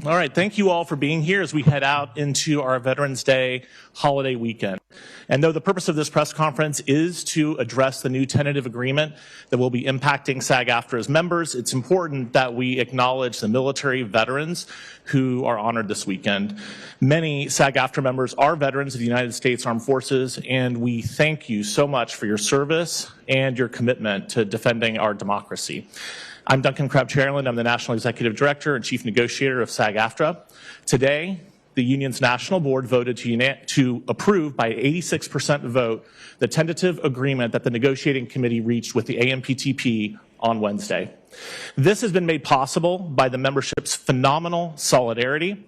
All right, thank you all for being here as we head out into our Veterans Day holiday weekend. And though the purpose of this press conference is to address the new tentative agreement that will be impacting SAG-AFTRA's members, it's important that we acknowledge the military veterans who are honored this weekend. Many SAG-AFTRA members are veterans of the United States Armed Forces, and we thank you so much for your service and your commitment to defending our democracy. I'm Duncan Crabtree-Ireland. I'm the National Executive Director and Chief Negotiator of SAG-AFTRA. Today, the union's national board voted to approve by 86% vote the tentative agreement that the negotiating committee reached with the AMPTP on Wednesday. This has been made possible by the membership's phenomenal solidarity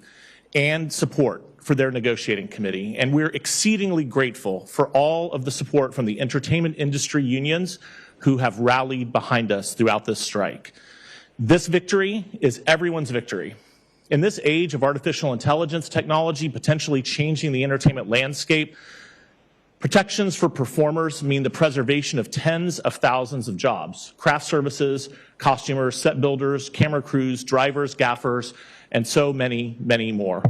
and support for their negotiating committee, and we're exceedingly grateful for all of the support from the entertainment industry unions who have rallied behind us throughout this strike. This victory is everyone's victory. In this age of artificial intelligence technology potentially changing the entertainment landscape, protections for performers mean the preservation of tens of thousands of jobs: craft services, costumers, set builders, camera crews, drivers, gaffers, and so many, many more,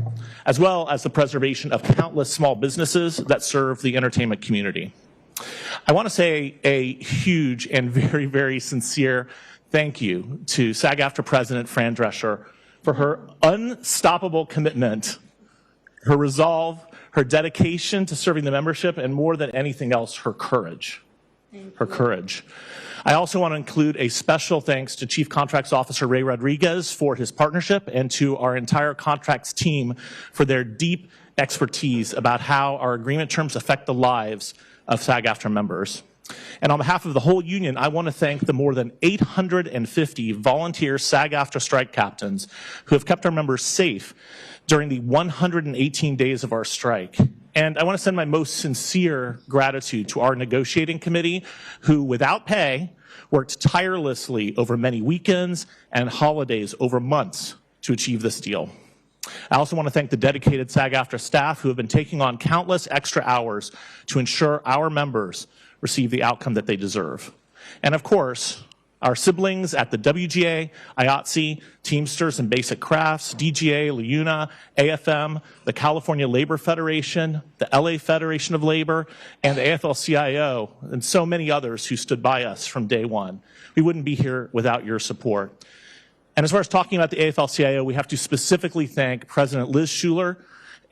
as well as the preservation of countless small businesses that serve the entertainment community. I want to say a huge and very, very sincere thank you to SAG-AFTRA President Fran Drescher for her unstoppable commitment, her resolve, her dedication to serving the membership, and more than anything else, her courage. Her courage. I also want to include a special thanks to Chief Contracts Officer Ray Rodriguez for his partnership, and to our entire contracts team for their deep expertise about how our agreement terms affect the lives of SAG-AFTRA members. And on behalf of the whole union, I want to thank the more than 850 volunteer SAG-AFTRA strike captains who have kept our members safe during the 118 days of our strike. And I want to send my most sincere gratitude to our negotiating committee, who, without pay, worked tirelessly over many weekends and holidays over months to achieve this deal. I also want to thank the dedicated SAG-AFTRA staff who have been taking on countless extra hours to ensure our members receive the outcome that they deserve. And of course, our siblings at the WGA, IATSE, Teamsters and Basic Crafts, DGA, LIUNA, AFM, the California Labor Federation, the LA Federation of Labor, and the AFL-CIO, and so many others who stood by us from day one. We wouldn't be here without your support. And as far as talking about the AFL-CIO, we have to specifically thank President Liz Shuler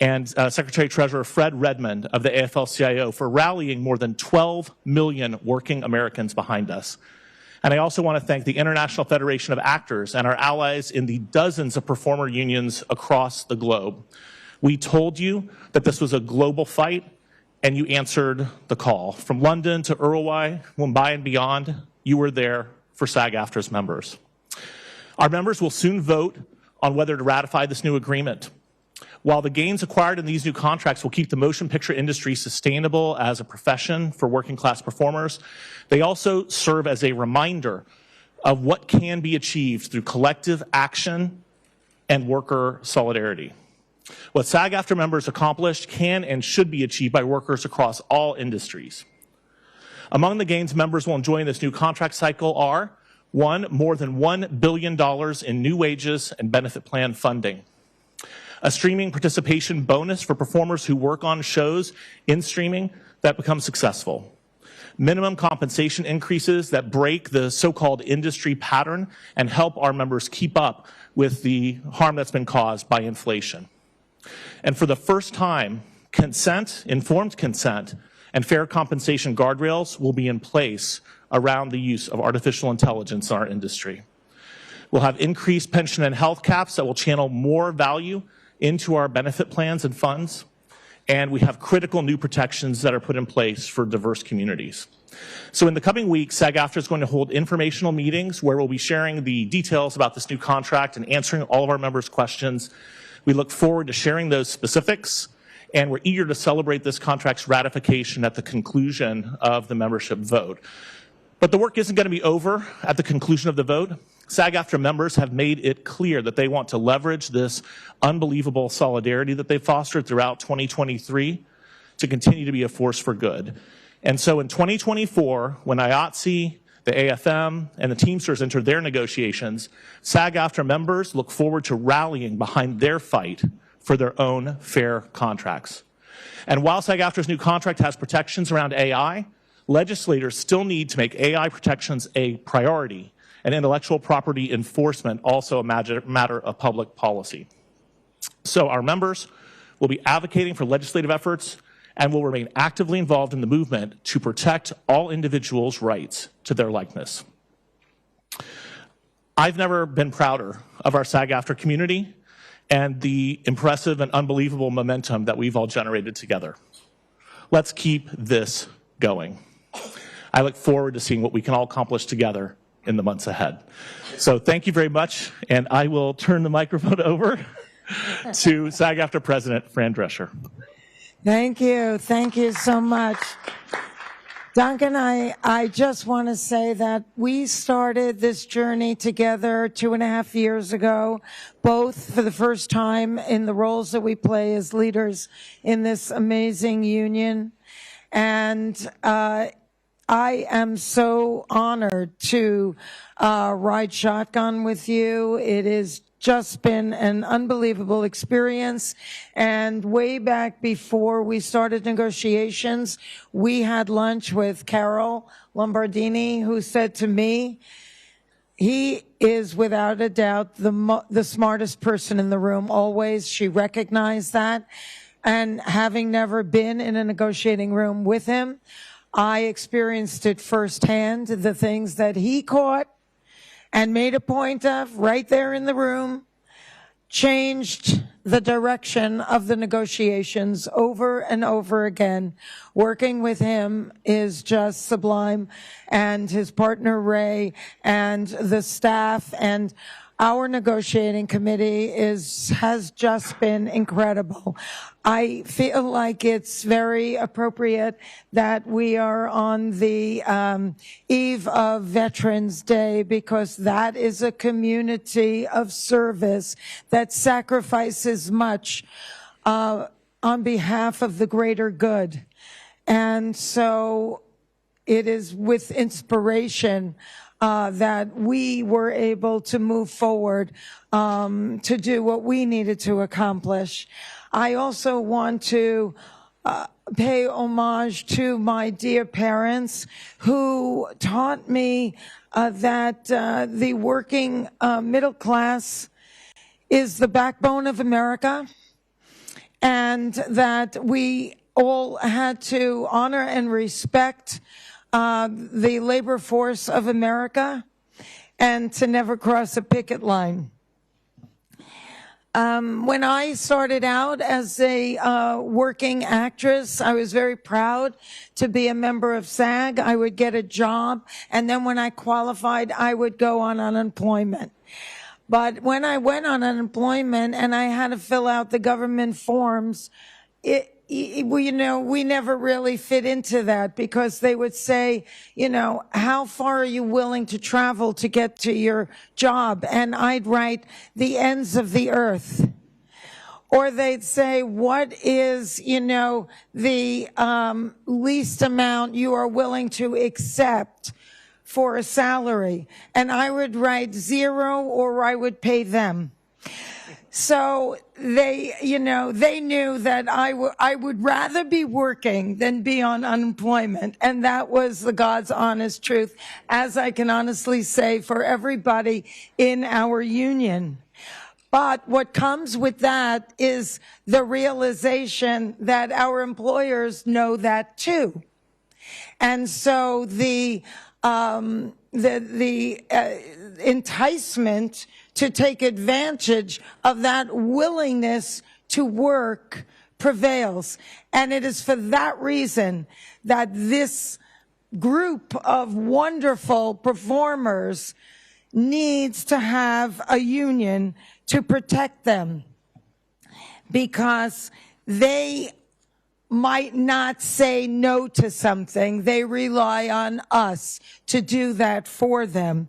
and Secretary-Treasurer Fred Redmond of the AFL-CIO for rallying more than 12 million working Americans behind us. And I also want to thank the International Federation of Actors and our allies in the dozens of performer unions across the globe. We told you that this was a global fight, and you answered the call. From London to Uruguay, Mumbai, and beyond, you were there for SAG-AFTRA's members. Our members will soon vote on whether to ratify this new agreement. While the gains acquired in these new contracts will keep the motion picture industry sustainable as a profession for working class performers, they also serve as a reminder of what can be achieved through collective action and worker solidarity. What SAG-AFTRA members accomplished can and should be achieved by workers across all industries. Among the gains members will enjoy in this new contract cycle are: 1, more than $1 billion in new wages and benefit plan funding. A streaming participation bonus for performers who work on shows in streaming that become successful. Minimum compensation increases that break the so-called industry pattern and help our members keep up with the harm that's been caused by inflation. And for the first time, consent, informed consent, and fair compensation guardrails will be in place around the use of artificial intelligence in our industry. We'll have increased pension and health caps that will channel more value into our benefit plans and funds. And we have critical new protections that are put in place for diverse communities. So in the coming weeks, SAG-AFTRA is going to hold informational meetings where we'll be sharing the details about this new contract and answering all of our members' questions. We look forward to sharing those specifics, and we're eager to celebrate this contract's ratification at the conclusion of the membership vote. But the work isn't going to be over at the conclusion of the vote. SAG-AFTRA members have made it clear that they want to leverage this unbelievable solidarity that they've fostered throughout 2023 to continue to be a force for good. And so in 2024, when IATSE, the AFM, and the Teamsters enter their negotiations, SAG-AFTRA members look forward to rallying behind their fight for their own fair contracts. And while SAG-AFTRA's new contract has protections around AI, legislators still need to make AI protections a priority, and intellectual property enforcement also a matter of public policy. So our members will be advocating for legislative efforts and will remain actively involved in the movement to protect all individuals' rights to their likeness. I've never been prouder of our SAG-AFTRA community and the impressive and unbelievable momentum that we've all generated together. Let's keep this going. I look forward to seeing what we can all accomplish together in the months ahead. So thank you very much, and I will turn the microphone over to SAG-AFTRA President Fran Drescher. Thank you so much. Duncan, I just want to say that we started this journey together 2.5 years ago, both for the first time in the roles that we play as leaders in this amazing union. And I am so honored to ride shotgun with you. It is just been an unbelievable experience. And way back before we started negotiations, we had lunch with Carol Lombardini, who said to me, he is without a doubt the smartest person in the room always. She recognized that. And having never been in a negotiating room with him, I experienced it firsthand, the things that he caught and made a point of right there in the room, changed the direction of the negotiations over and over again. Working with him is just sublime, and his partner Ray and the staff and our negotiating committee has just been incredible. I feel like it's very appropriate that we are on the eve of Veterans Day, because that is a community of service that sacrifices much on behalf of the greater good. And so it is with inspiration that we were able to move forward to do what we needed to accomplish. I also want to pay homage to my dear parents who taught me that the working middle class is the backbone of America, and that we all had to honor and respect the labor force of America and to never cross a picket line. When I started out as a working actress, I was very proud to be a member of SAG. I would get a job, and then when I qualified, I would go on unemployment. But when I went on unemployment and I had to fill out the government forms, we never really fit into that, because they would say, how far are you willing to travel to get to your job? And I'd write the ends of the earth. Or they'd say, what is, the least amount you are willing to accept for a salary? And I would write 0, or I would pay them. So they knew that I would rather be working than be on unemployment. And that was the God's honest truth, as I can honestly say, for everybody in our union. But what comes with that is the realization that our employers know that too. And so the enticement to take advantage of that willingness to work prevails. And it is for that reason that this group of wonderful performers needs to have a union to protect them, because they might not say no to something. They rely on us to do that for them.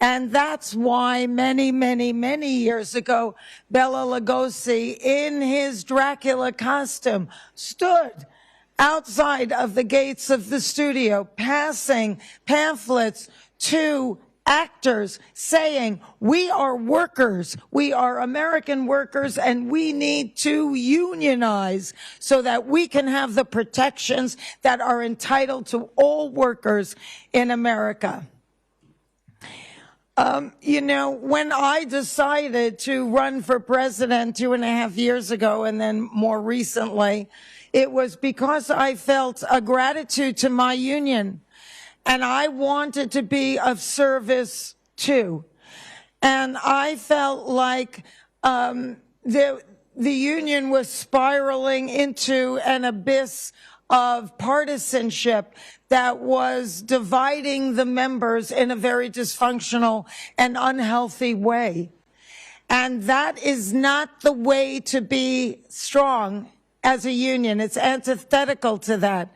And that's why many, many, many years ago, Bela Lugosi, in his Dracula costume, stood outside of the gates of the studio, passing pamphlets to actors saying, we are workers, we are American workers, and we need to unionize so that we can have the protections that are entitled to all workers in America. You know, when I decided to run for president 2.5 years ago, and then more recently, it was because I felt a gratitude to my union, and I wanted to be of service too. And I felt like the union was spiraling into an abyss of partisanship that was dividing the members in a very dysfunctional and unhealthy way. And that is not the way to be strong as a union. It's antithetical to that.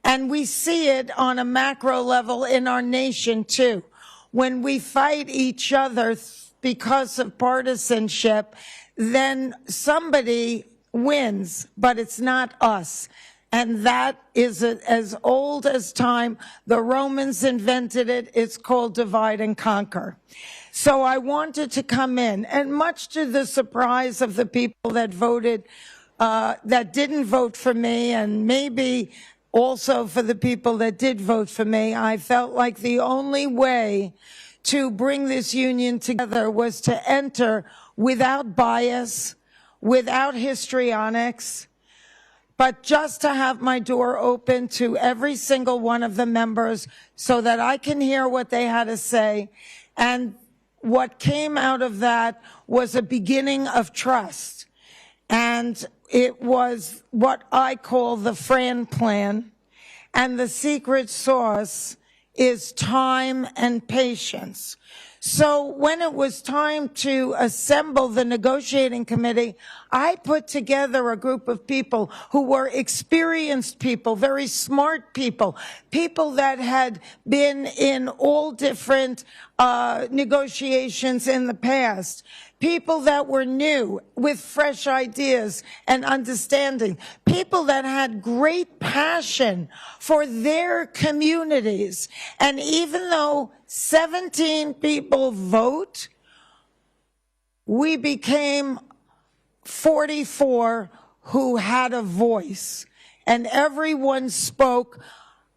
And we see it on a macro level in our nation too. When we fight each other because of partisanship, then somebody wins, but it's not us. And that is as old as time. The Romans invented it. It's called divide and conquer. So I wanted to come in, and much to the surprise of the people that voted, that didn't vote for me, and maybe also for the people that did vote for me, I felt like the only way to bring this union together was to enter without bias, without histrionics, but just to have my door open to every single one of the members so that I can hear what they had to say. And what came out of that was a beginning of trust. And it was what I call the Fran plan. And the secret sauce is time and patience. So when it was time to assemble the negotiating committee, I put together a group of people who were experienced people, very smart people, people that had been in all different negotiations in the past, people that were new with fresh ideas and understanding, people that had great passion for their communities. And even though 17 people vote, we became 44 who had a voice, and everyone spoke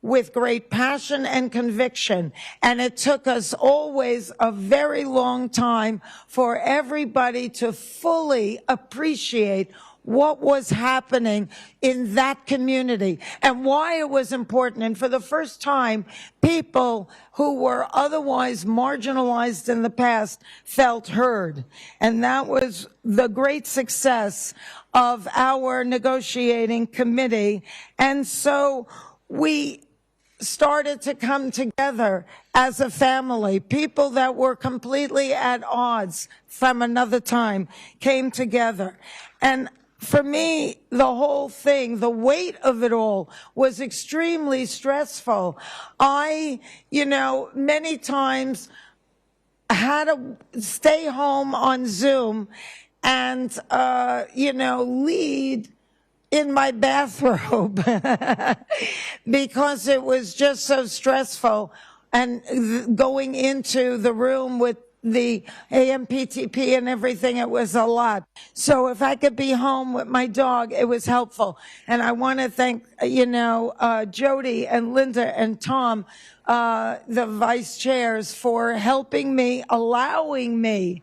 with great passion and conviction. And it took us always a very long time for everybody to fully appreciate what was happening in that community and why it was important. And for the first time, people who were otherwise marginalized in the past felt heard. And that was the great success of our negotiating committee. And so we started to come together as a family. People that were completely at odds from another time came together. And for me, the whole thing, the weight of it all was extremely stressful. I, many times had to stay home on Zoom and, lead in my bathrobe because it was just so stressful. And going into the room with the AMPTP and everything, it was a lot. So if I could be home with my dog, it was helpful. And I want to thank, Jody and Linda and Tom, the vice chairs, for helping me, allowing me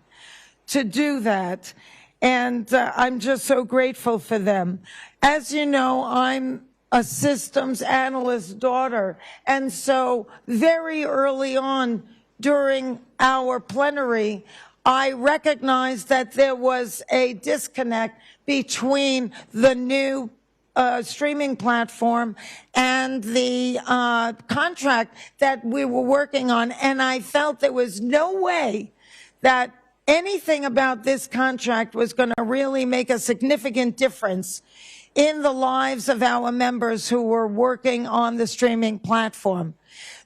to do that. And I'm just so grateful for them. As you know, I'm a systems analyst daughter. And so very early on during our plenary, I recognized that there was a disconnect between the new streaming platform and the contract that we were working on. And I felt there was no way that anything about this contract was going to really make a significant difference in the lives of our members who were working on the streaming platform.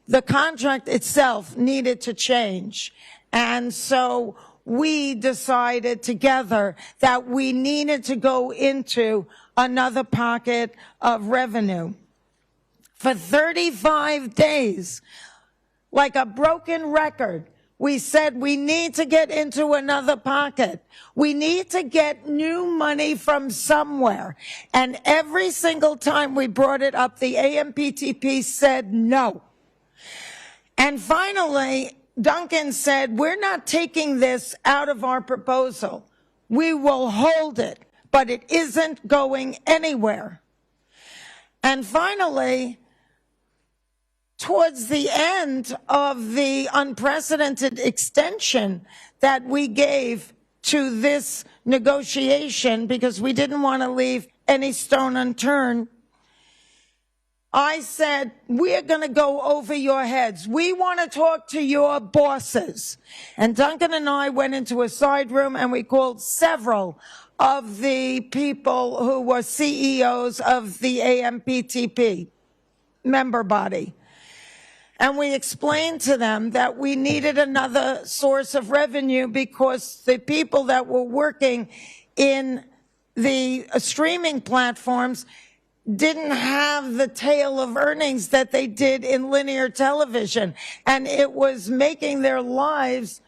The contract itself needed to change. And so we decided together that we needed to go into another pocket of revenue. For 35 days, like a broken record. We said we need to get into another pocket. We need to get new money from somewhere. And every single time we brought it up, the AMPTP said no. And finally, Duncan said, we're not taking this out of our proposal. We will hold it, but it isn't going anywhere. And finally, towards the end of the unprecedented extension that we gave to this negotiation, because we didn't want to leave any stone unturned, I said, we're going to go over your heads. We want to talk to your bosses. And Duncan and I went into a side room and we called several of the people who were CEOs of the AMPTP member body. And we explained to them that we needed another source of revenue because the people that were working in the streaming platforms didn't have the tail of earnings that they did in linear television. And it was making their lives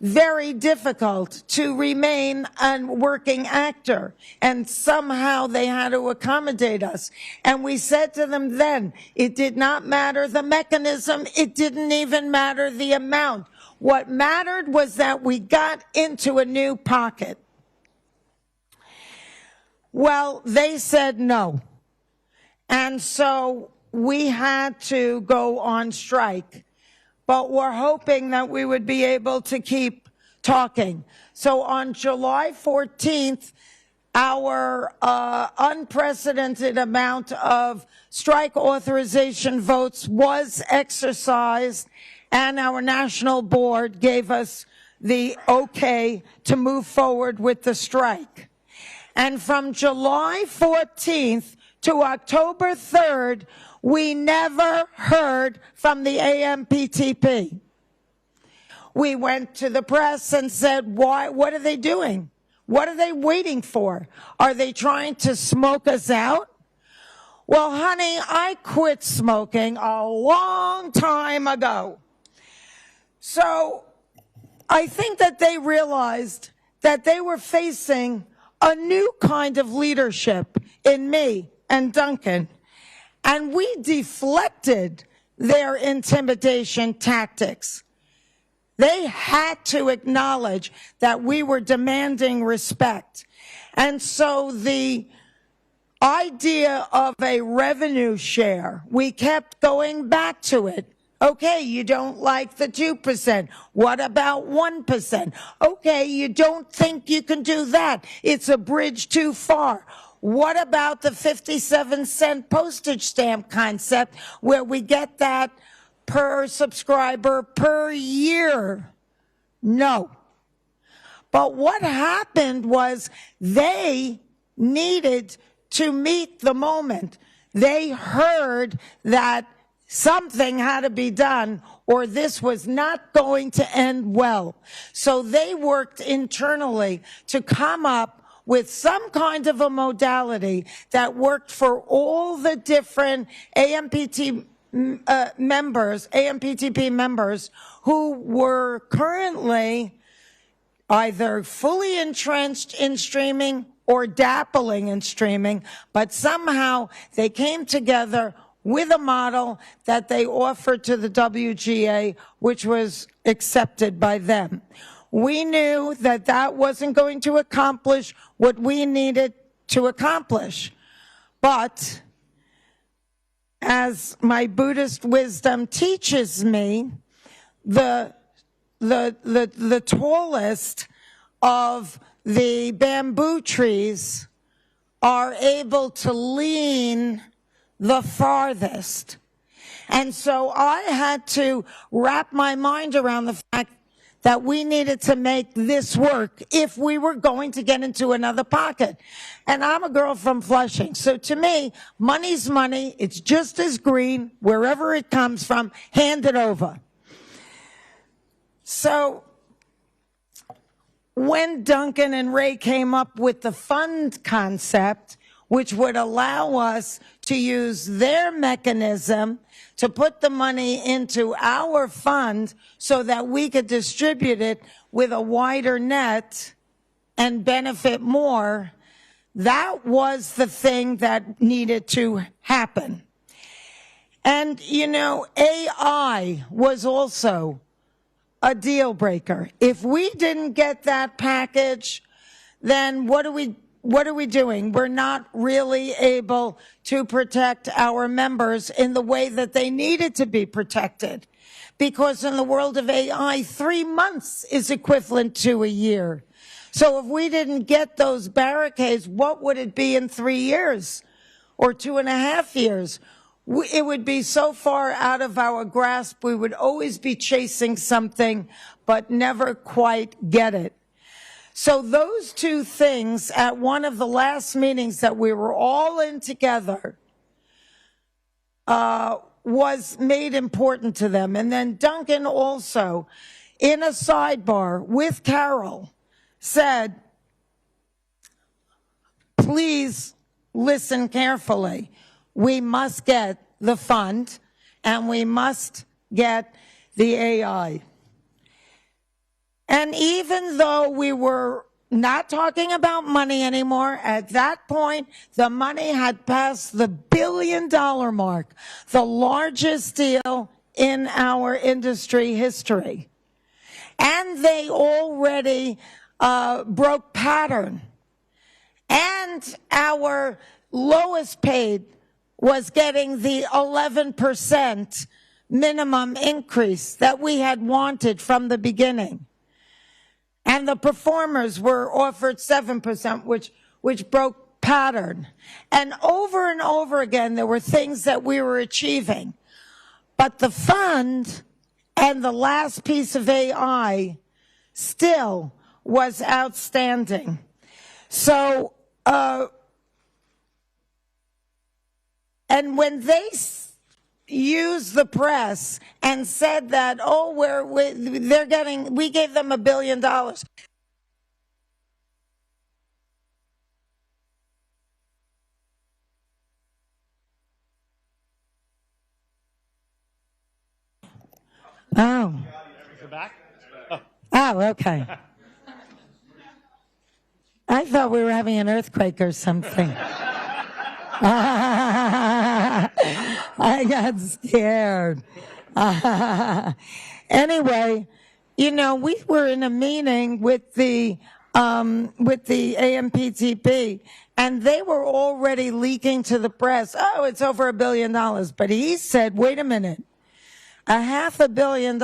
very difficult to remain a working actor. And somehow they had to accommodate us. And we said to them then, it did not matter the mechanism. It didn't even matter the amount. What mattered was that we got into a new pocket. Well, they said no. And so we had to go on strike. But we're hoping that we would be able to keep talking. So on July 14th, our unprecedented amount of strike authorization votes was exercised, and our national board gave us the okay to move forward with the strike. And from July 14th to October 3rd, we never heard from the AMPTP. We went to the press and said, why? What are they doing? What are they waiting for? Are they trying to smoke us out? Well, honey, I quit smoking a long time ago. So I think that they realized that they were facing a new kind of leadership in me and Duncan. And we deflected their intimidation tactics. They had to acknowledge that we were demanding respect. And so the idea of a revenue share, we kept going back to it. Okay, you don't like the 2%. What about 1%? Okay, you don't think you can do that. It's a bridge too far. What about the 57-cent postage stamp concept where we get that per subscriber per year? No. But what happened was they needed to meet the moment. They heard that something had to be done or this was not going to end well. So they worked internally to come up with some kind of a modality that worked for all the different AMPTP members who were currently either fully entrenched in streaming or dabbling in streaming, but somehow they came together with a model that they offered to the WGA, which was accepted by them. We knew that that wasn't going to accomplish what we needed to accomplish. But as my Buddhist wisdom teaches me, the tallest of the bamboo trees are able to lean the farthest. And so I had to wrap my mind around the fact that we needed to make this work if we were going to get into another pocket. And I'm a girl from Flushing, so to me, money's money. It's just as green wherever it comes from. Hand it over. So when Duncan and Ray came up with the fund concept, which would allow us to use their mechanism to put the money into our fund so that we could distribute it with a wider net and benefit more. That was the thing that needed to happen. And, you know, AI was also a deal breaker. If we didn't get that package, then what are we doing? We're not really able to protect our members in the way that they needed to be protected. Because in the world of AI, 3 months is equivalent to a year. So if we didn't get those barricades, what would it be in 3 years or 2.5 years? It would be so far out of our grasp, we would always be chasing something, but never quite get it. So those two things at one of the last meetings that we were all in together was made important to them. And then Duncan also, in a sidebar with Carol, said, please listen carefully. We must get the fund and we must get the AI. And even though we were not talking about money anymore, at that point, the money had passed the $1 billion mark, the largest deal in our industry history. And they already broke pattern. And our lowest paid was getting the 11% minimum increase that we had wanted from the beginning. And the performers were offered 7%, which broke pattern. And over again, there were things that we were achieving. But the fund and the last piece of AI still was outstanding. So, and when they used the press and said that, oh, we gave them $1 billion. Oh. Is it back? Oh, okay. I thought we were having an earthquake or something. I got scared. Anyway, you know, we were in a meeting with the AMPTP, and they were already leaking to the press, oh, it's over $1 billion. But he said, wait a minute, $500 million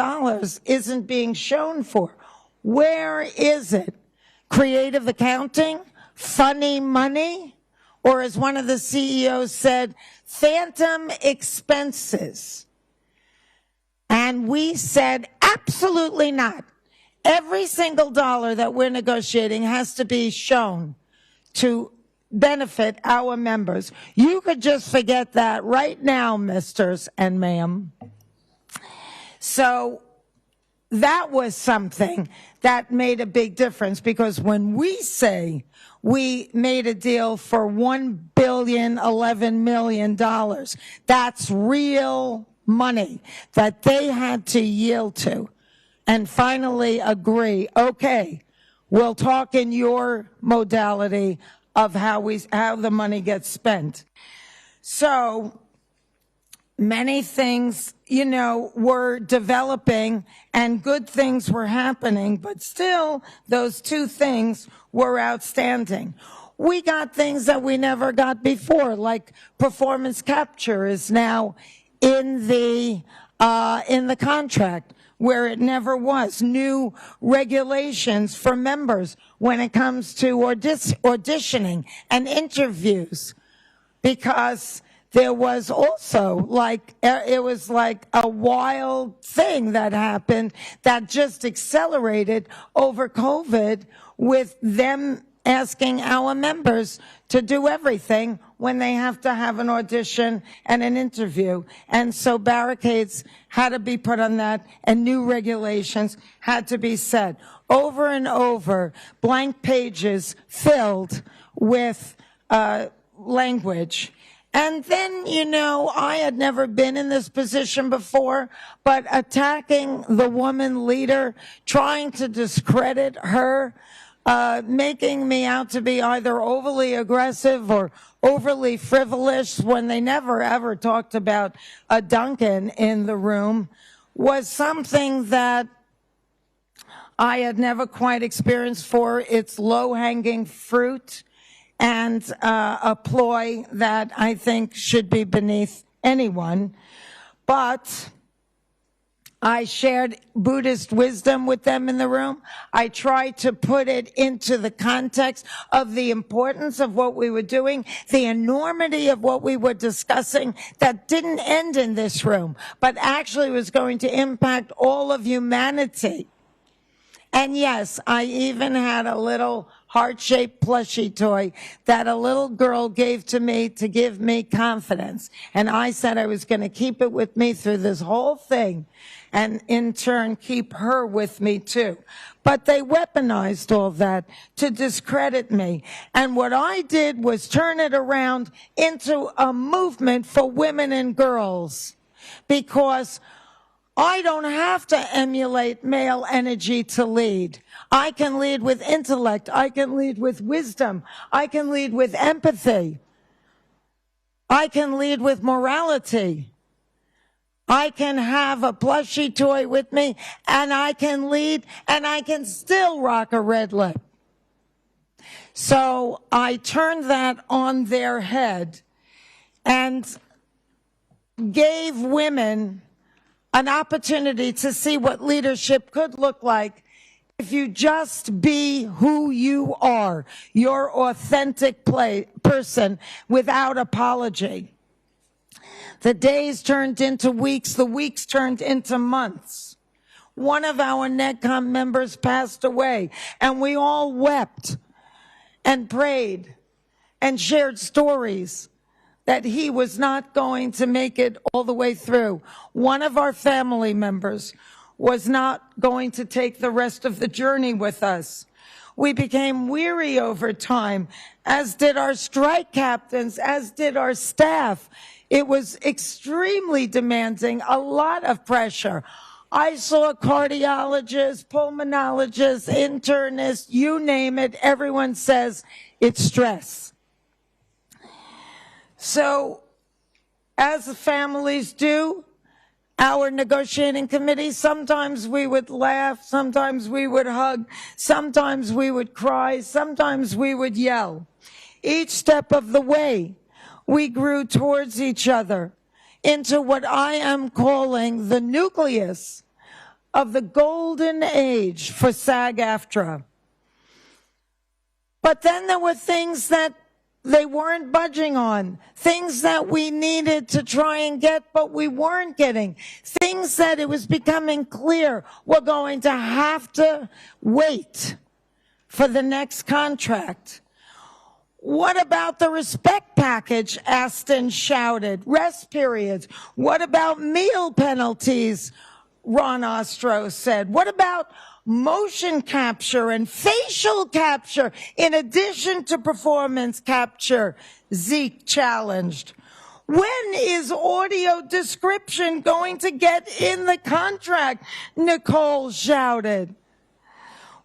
isn't being shown for. Where is it? Creative accounting? Funny money? Or as one of the CEOs said, phantom expenses. And we said, absolutely not. Every single dollar that we're negotiating has to be shown to benefit our members. You could just forget that right now, misters and ma'am. So that was something that made a big difference, because when we say we made a deal for $1.11 billion, that's real money that they had to yield to and finally agree, okay, we'll talk in your modality of how the money gets spent. So many things, you know, were developing and good things were happening, but still those two things were outstanding. We got things that we never got before, like performance capture is now in the contract where it never was. New regulations for members when it comes to auditioning and interviews, because there was also it was like a wild thing that happened that just accelerated over COVID, with them asking our members to do everything when they have to have an audition and an interview. And so barricades had to be put on that, and new regulations had to be set. Over and over, blank pages filled with language. And then, you know, I had never been in this position before, but attacking the woman leader, trying to discredit her, making me out to be either overly aggressive or overly frivolous when they never ever talked about a Duncan in the room, was something that I had never quite experienced for its low-hanging fruit, and a ploy that I think should be beneath anyone. But I shared Buddhist wisdom with them in the room. I tried to put it into the context of the importance of what we were doing, the enormity of what we were discussing that didn't end in this room, but actually was going to impact all of humanity. And yes, I even had a little heart-shaped plushie toy that a little girl gave to me to give me confidence. And I said I was going to keep it with me through this whole thing and in turn keep her with me too. But they weaponized all that to discredit me. And what I did was turn it around into a movement for women and girls, because I don't have to emulate male energy to lead. I can lead with intellect. I can lead with wisdom. I can lead with empathy. I can lead with morality. I can have a plushie toy with me, and I can lead, and I can still rock a red lip. So I turned that on their head and gave women an opportunity to see what leadership could look like if you just be who you are, your authentic person, without apology. The days turned into weeks, the weeks turned into months. One of our NEDCOM members passed away, and we all wept and prayed and shared stories that he was not going to make it all the way through. One of our family members was not going to take the rest of the journey with us. We became weary over time, as did our strike captains, as did our staff. It was extremely demanding, a lot of pressure. I saw cardiologists, pulmonologists, internists, you name it. Everyone says it's stress. So, as the families do, our negotiating committee, sometimes we would laugh, sometimes we would hug, sometimes we would cry, sometimes we would yell. Each step of the way, we grew towards each other into what I am calling the nucleus of the golden age for SAG-AFTRA. But then there were things that they weren't budging on, things that we needed to try and get, but we weren't getting, things that it was becoming clear we're going to have to wait for the next contract. What about the respect package? Aston shouted. Rest periods. What about meal penalties? Ron Ostro said. What about motion capture and facial capture in addition to performance capture? Zeke challenged. When is audio description going to get in the contract? Nicole shouted.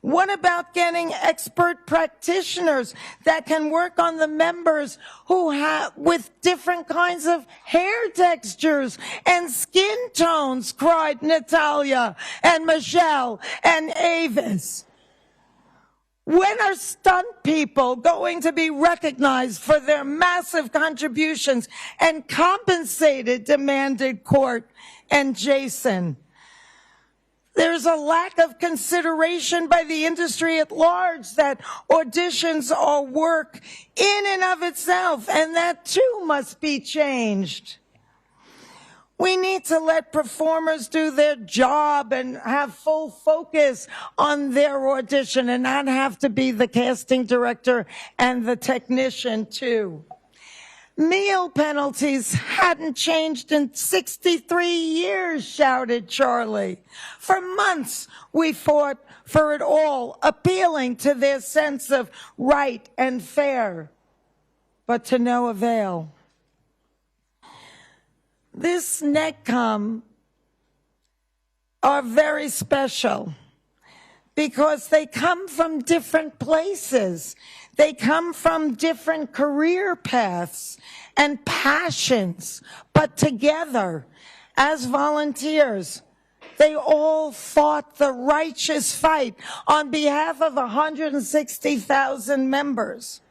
What about getting expert practitioners that can work on the members who have with different kinds of hair textures and skin tones, cried Natalia and Michelle and Avis. When are stunt people going to be recognized for their massive contributions and compensated, demanded Court and Jason. There's a lack of consideration by the industry at large that auditions are work in and of itself, and that too must be changed. We need to let performers do their job and have full focus on their audition and not have to be the casting director and the technician too. Meal penalties hadn't changed in 63 years, shouted Charlie. For months, we fought for it all, appealing to their sense of right and fair. but to no avail. This NECCOM are very special because they come from different places. They come from different career paths and passions, but together as volunteers, they all fought the righteous fight on behalf of 160,000 members.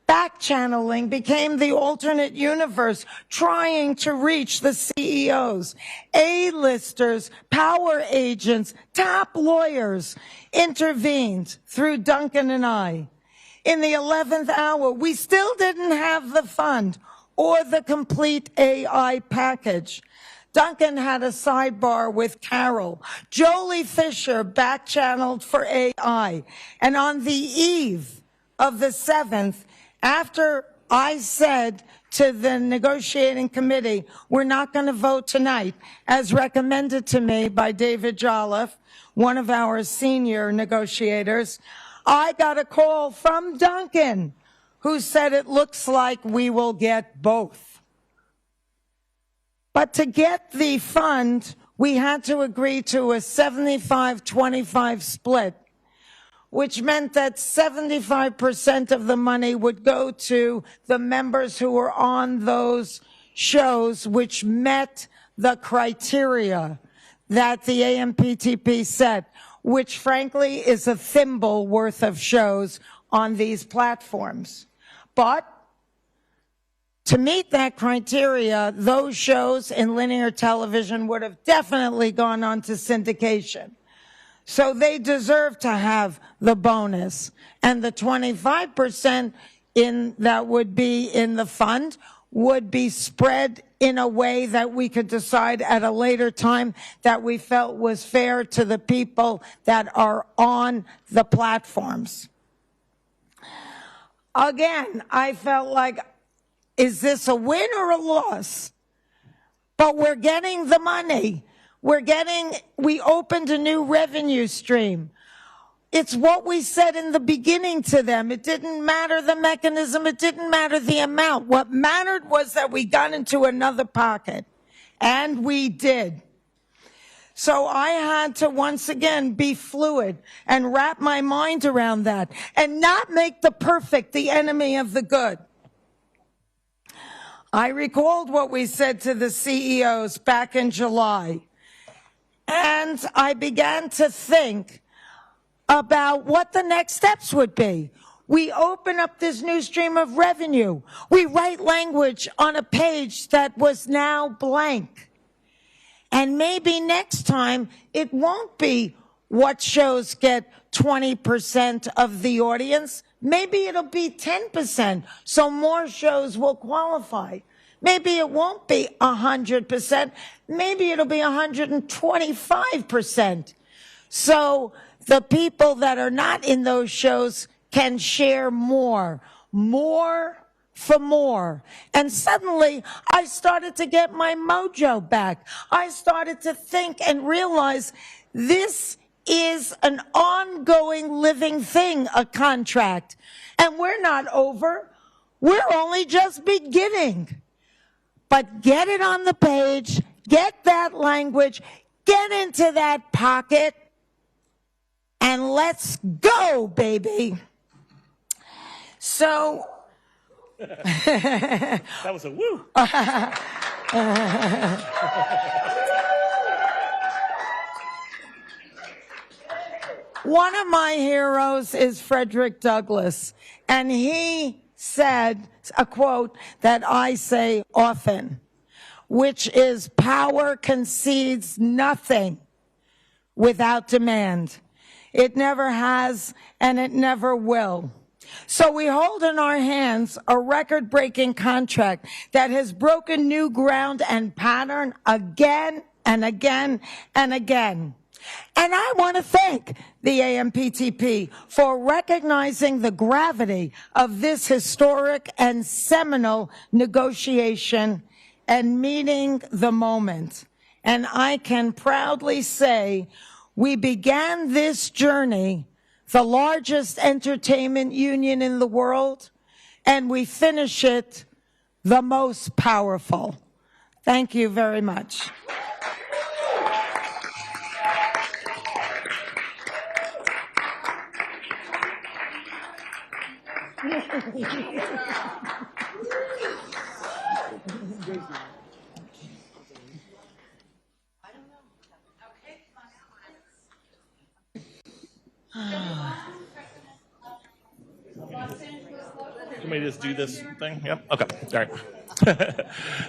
Back-channeling became the alternate universe, trying to reach the CEOs. A-listers, power agents, top lawyers intervened through Duncan and I. In the 11th hour, we still didn't have the fund or the complete AI package. Duncan had a sidebar with Carol. Jolie Fisher back-channeled for AI. And on the eve of the 7th, after I said to the negotiating committee, we're not going to vote tonight, as recommended to me by David Jolliffe, one of our senior negotiators, I got a call from Duncan, who said it looks like we will get both. But to get the fund, we had to agree to a 75-25 split, which meant that 75% of the money would go to the members who were on those shows, which met the criteria that the AMPTP set, which frankly is a thimble worth of shows on these platforms. But to meet that criteria, those shows in linear television would have definitely gone on to syndication. So they deserve to have the bonus. And the 25% that would be in the fund would be spread in a way that we could decide at a later time that we felt was fair to the people that are on the platforms. Again, I felt like, is this a win or a loss? But we're getting the money. We opened a new revenue stream. It's what we said in the beginning to them. It didn't matter the mechanism. It didn't matter the amount. What mattered was that we got into another pocket. And we did. So I had to once again be fluid and wrap my mind around that and not make the perfect the enemy of the good. I recalled what we said to the CEOs back in July, and I began to think about what the next steps would be. We open up this new stream of revenue. We write language on a page that was now blank. And maybe next time it won't be what shows get 20% of the audience. Maybe it'll be 10%, so more shows will qualify. Maybe it won't be 100%. Maybe it'll be 125%. So the people that are not in those shows can share more for more. And suddenly I started to get my mojo back. I started to think and realize this is an ongoing living thing, a contract. And we're not over. We're only just beginning. But get it on the page, get that language, get into that pocket, and let's go, baby. So that was a woo. One of my heroes is Frederick Douglass, and he said a quote that I say often, which is, power concedes nothing without demand. It never has, and it never will. So we hold in our hands a record-breaking contract that has broken new ground and pattern again and again and again. And I want to thank the AMPTP for recognizing the gravity of this historic and seminal negotiation and meeting the moment. And I can proudly say we began this journey, the largest entertainment union in the world, and we finish it the most powerful. Thank you very much. Can we just do this thing? Yep. Okay. All right.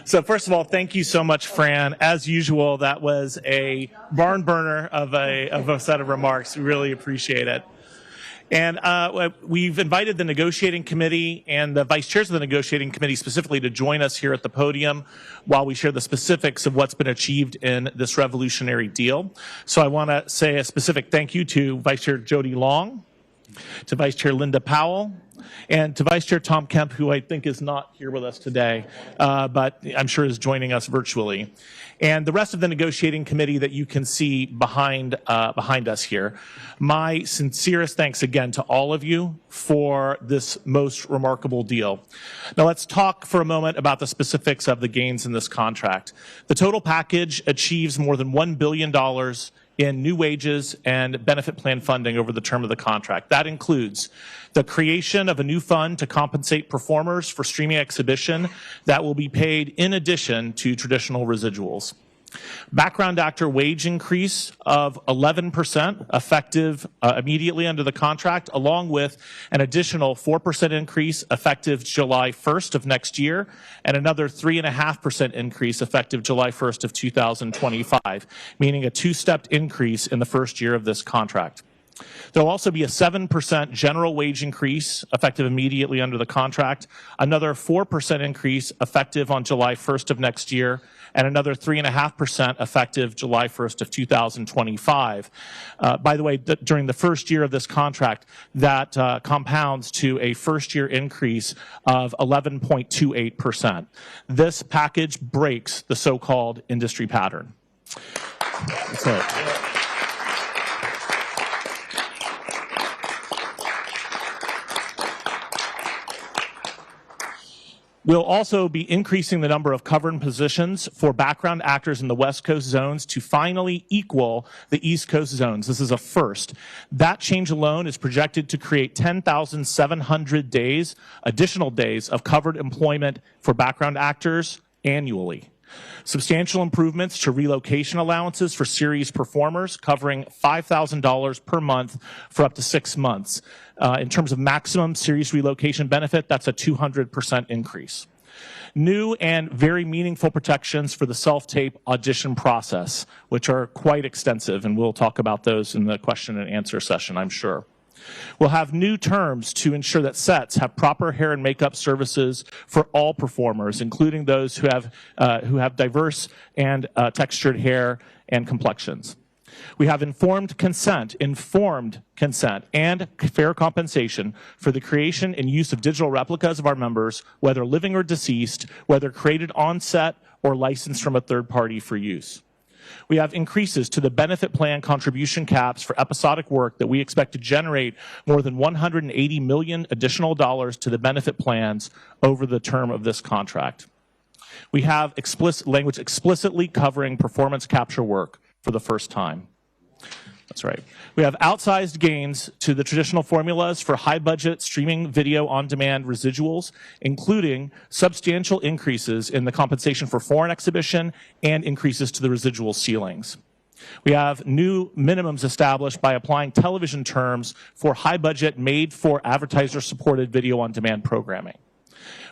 So first of all, thank you so much, Fran. As usual, that was a barn burner of a set of remarks. We really appreciate it. And we've invited the negotiating committee and the vice chairs of the negotiating committee specifically to join us here at the podium while we share the specifics of what's been achieved in this revolutionary deal. So I want to say a specific thank you to Vice Chair Jody Long, to Vice Chair Linda Powell, and to Vice Chair Tom Kemp, who I think is not here with us today, but I'm sure is joining us virtually. And the rest of the negotiating committee that you can see behind us here. My sincerest thanks again to all of you for this most remarkable deal. Now let's talk for a moment about the specifics of the gains in this contract. The total package achieves more than $1 billion in new wages and benefit plan funding over the term of the contract. That includes the creation of a new fund to compensate performers for streaming exhibition that will be paid in addition to traditional residuals. Background actor wage increase of 11% effective immediately under the contract, along with an additional 4% increase effective July 1st of next year, and another 3.5% increase effective July 1st of 2025, meaning a two-stepped increase in the first year of this contract. There will also be a 7% general wage increase effective immediately under the contract, another 4% increase effective on July 1st of next year, and another 3.5% effective July 1st of 2025. By the way, during the first year of this contract, that compounds to a first-year increase of 11.28%. This package breaks the so-called industry pattern. That's it. We'll also be increasing the number of covered positions for background actors in the West Coast zones to finally equal the East Coast zones. This is a first. That change alone is projected to create 10,700 days, additional days of covered employment for background actors annually. Substantial improvements to relocation allowances for series performers, covering $5,000 per month for up to 6 months. In terms of maximum series relocation benefit, that's a 200% increase. New and very meaningful protections for the self-tape audition process, which are quite extensive, and we'll talk about those in the question and answer session, I'm sure. We'll have new terms to ensure that sets have proper hair and makeup services for all performers, including those who have diverse and textured hair and complexions. We have informed consent, and fair compensation for the creation and use of digital replicas of our members, whether living or deceased, whether created on set or licensed from a third party for use. We have increases to the benefit plan contribution caps for episodic work that we expect to generate more than $180 million additional dollars to the benefit plans over the term of this contract. We have language explicitly covering performance capture work for the first time. That's right. We have outsized gains to the traditional formulas for high-budget streaming video on-demand residuals, including substantial increases in the compensation for foreign exhibition and increases to the residual ceilings. We have new minimums established by applying television terms for high-budget, made-for-advertiser-supported video on-demand programming.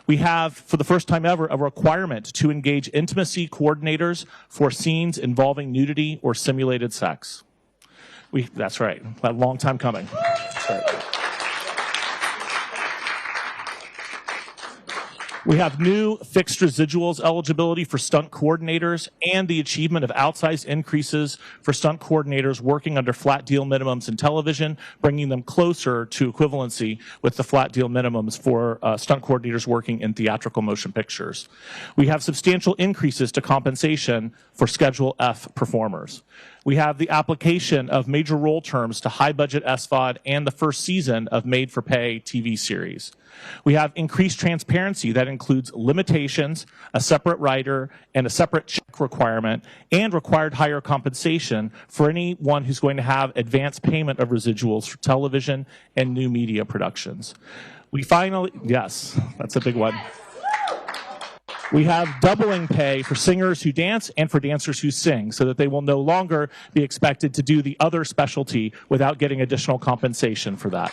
We have, for the first time ever, a requirement to engage intimacy coordinators for scenes involving nudity or simulated sex. That's right, a long time coming. That's right. We have new fixed residuals eligibility for stunt coordinators and the achievement of outsized increases for stunt coordinators working under flat deal minimums in television, bringing them closer to equivalency with the flat deal minimums for stunt coordinators working in theatrical motion pictures. We have substantial increases to compensation for Schedule F performers. We have the application of major role terms to high-budget SVOD and the first season of made-for-pay TV series. We have increased transparency that includes limitations, a separate writer, and a separate check requirement, and required higher compensation for anyone who's going to have advance payment of residuals for television and new media productions. We finally, yes, that's a big one. We have doubling pay for singers who dance and for dancers who sing, so that they will no longer be expected to do the other specialty without getting additional compensation for that.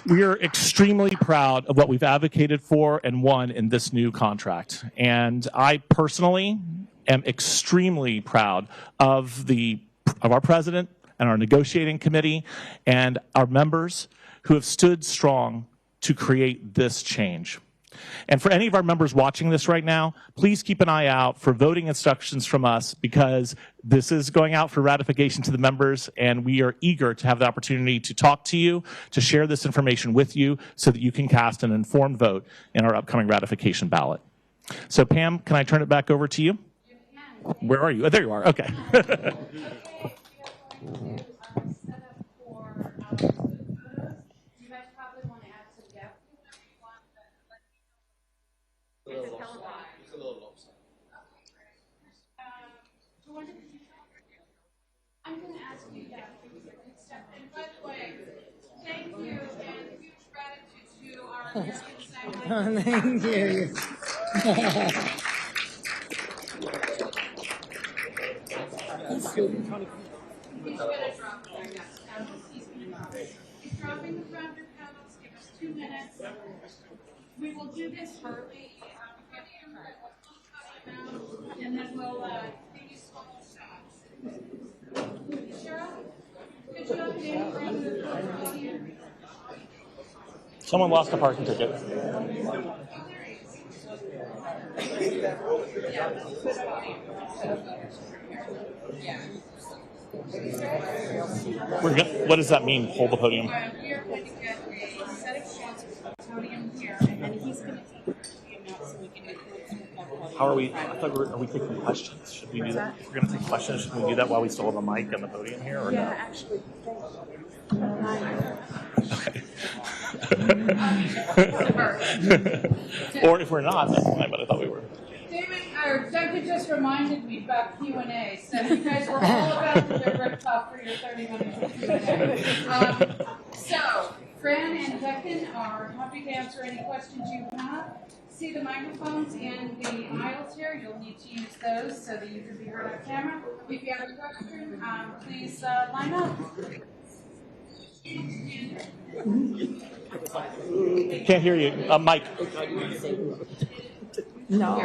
We are extremely proud of what we've advocated for and won in this new contract. And I personally am extremely proud of our president and our negotiating committee and our members who have stood strong to create this change. And for any of our members watching this right now, please keep an eye out for voting instructions from us, because this is going out for ratification to the members, and we are eager to have the opportunity to talk to you, to share this information with you so that you can cast an informed vote in our upcoming ratification ballot. So Pam, can I turn it back over to you? You can. Where are you? Oh, there you are. Okay. I'm going to ask you that. And by the way, thank you and huge gratitude to our American SAG-AFTRA. Thank you. He's going to drop there, yes. He's going to drop. He's dropping the 500 pounds. Give us 2 minutes. We will do this shortly. And then we'll give you small shots. Cheryl, good job, Dan. Someone lost a parking ticket. What does that mean, hold the podium? We are going to get a set of shots with the podium here, and then he's going to take the podium out so we can get the How are we? I thought are we taking questions? Should we do that? If we're going to take questions, should we do that while we still have a mic and the podium here, or no? actually. Okay. Or if we're not, that's fine, but I thought we were. Duncan just reminded me about Q&A, so you guys were all about to get ripped off for your 30 minutes of Q&A. So, Fran and Duncan are happy to answer any questions you have. See the microphones in the aisles here. You'll need to use those so that you can be heard on camera. If you have a question, please line up. Can't hear you. Mike. No.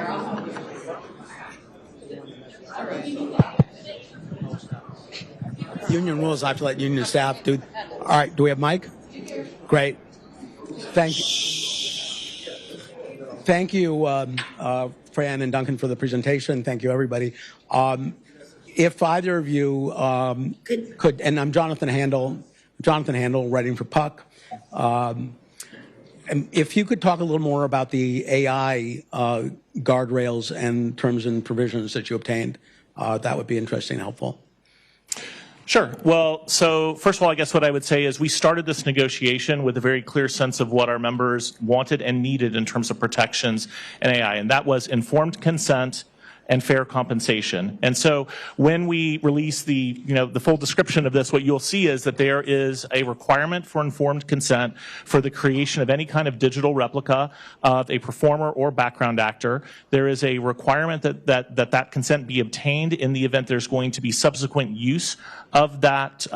Union rules, I have to let union staff do. All right, do we have Mike? Great. Thank you. Thank you, Fran and Duncan, for the presentation. Thank you, everybody. If either of you could, and I'm Jonathan Handel, writing for Puck. And if you could talk a little more about the AI guardrails and terms and provisions that you obtained, that would be interesting and helpful. Sure. Well, so first of all, I guess what I would say is we started this negotiation with a very clear sense of what our members wanted and needed in terms of protections in AI, and that was informed consent and fair compensation. And so when we release the full description of this, what you'll see is that there is a requirement for informed consent for the creation of any kind of digital replica of a performer or background actor. There is a requirement that consent be obtained in the event there's going to be subsequent use of that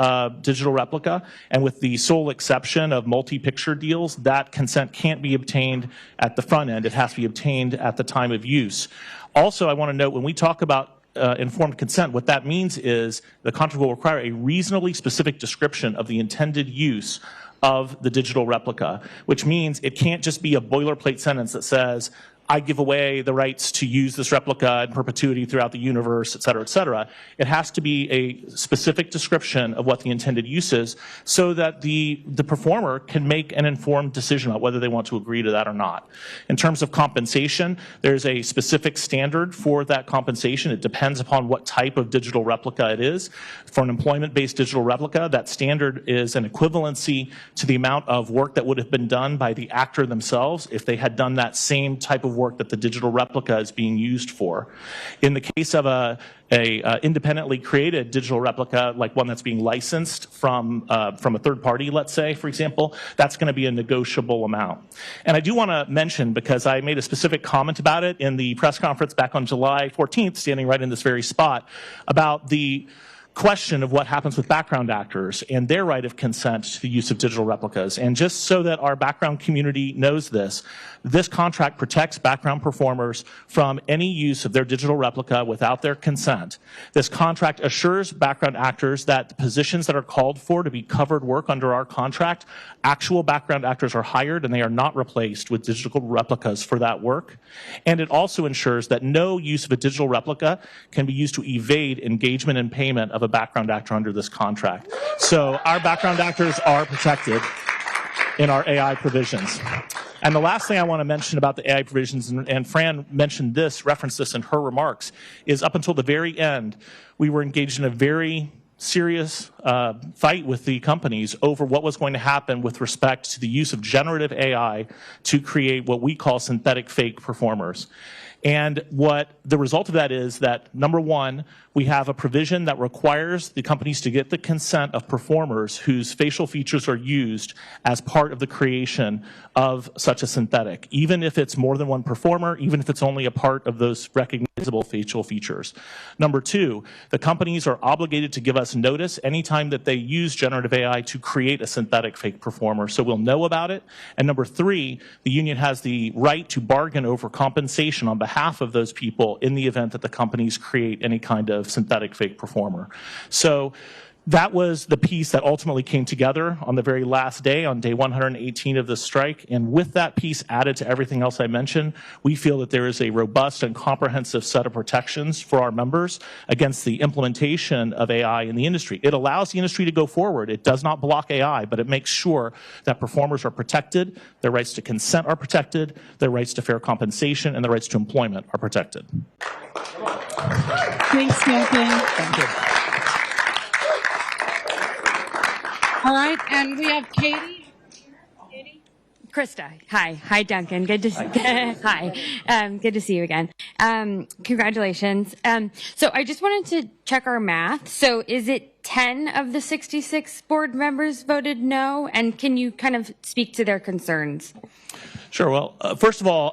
digital replica. And with the sole exception of multi-picture deals, that consent can't be obtained at the front end. It has to be obtained at the time of use. Also, I want to note, when we talk about informed consent, what that means is the contract will require a reasonably specific description of the intended use of the digital replica, which means it can't just be a boilerplate sentence that says, I give away the rights to use this replica in perpetuity throughout the universe, et cetera, et cetera. It has to be a specific description of what the intended use is so that the performer can make an informed decision about whether they want to agree to that or not. In terms of compensation, there's a specific standard for that compensation. It depends upon what type of digital replica it is. For an employment-based digital replica, that standard is an equivalency to the amount of work that would have been done by the actor themselves if they had done that same type of work that the digital replica is being used for. In the case of a independently created digital replica, like one that's being licensed from a third party, let's say, for example, that's going to be a negotiable amount. And I do want to mention, because I made a specific comment about it in the press conference back on July 14th, standing right in this very spot, about the question of what happens with background actors and their right of consent to the use of digital replicas. And just so that our background community knows this contract protects background performers from any use of their digital replica without their consent. This contract assures background actors that the positions that are called for to be covered work under our contract, actual background actors are hired and they are not replaced with digital replicas for that work. And it also ensures that no use of a digital replica can be used to evade engagement and payment of a background actor under this contract. So our background actors are protected in our AI provisions. And the last thing I want to mention about the AI provisions, and Fran mentioned this, referenced this in her remarks, is up until the very end, we were engaged in a very serious fight with the companies over what was going to happen with respect to the use of generative AI to create what we call synthetic fake performers. And what the result of that is that, number one, we have a provision that requires the companies to get the consent of performers whose facial features are used as part of the creation of such a synthetic, even if it's more than one performer, even if it's only a part of those recognizable facial features. Number two, the companies are obligated to give us notice anytime that they use generative AI to create a synthetic fake performer, so we'll know about it. And number three, the union has the right to bargain over compensation on behalf of those people in the event that the companies create any kind of synthetic fake performer. So that was the piece that ultimately came together on the very last day, on day 118 of the strike. And with that piece added to everything else I mentioned, we feel that there is a robust and comprehensive set of protections for our members against the implementation of AI in the industry. It allows the industry to go forward. It does not block AI, but it makes sure that performers are protected, their rights to consent are protected, their rights to fair compensation, and their rights to employment are protected. Thanks, Duncan. Thank you. All right, and we have Katie. Krista, hi. Hi, Duncan. Good to hi. Good to see you again. Congratulations. So I just wanted to check our math. So is it 10 of the 66 board members voted no? And can you kind of speak to their concerns? Sure. Well, first of all,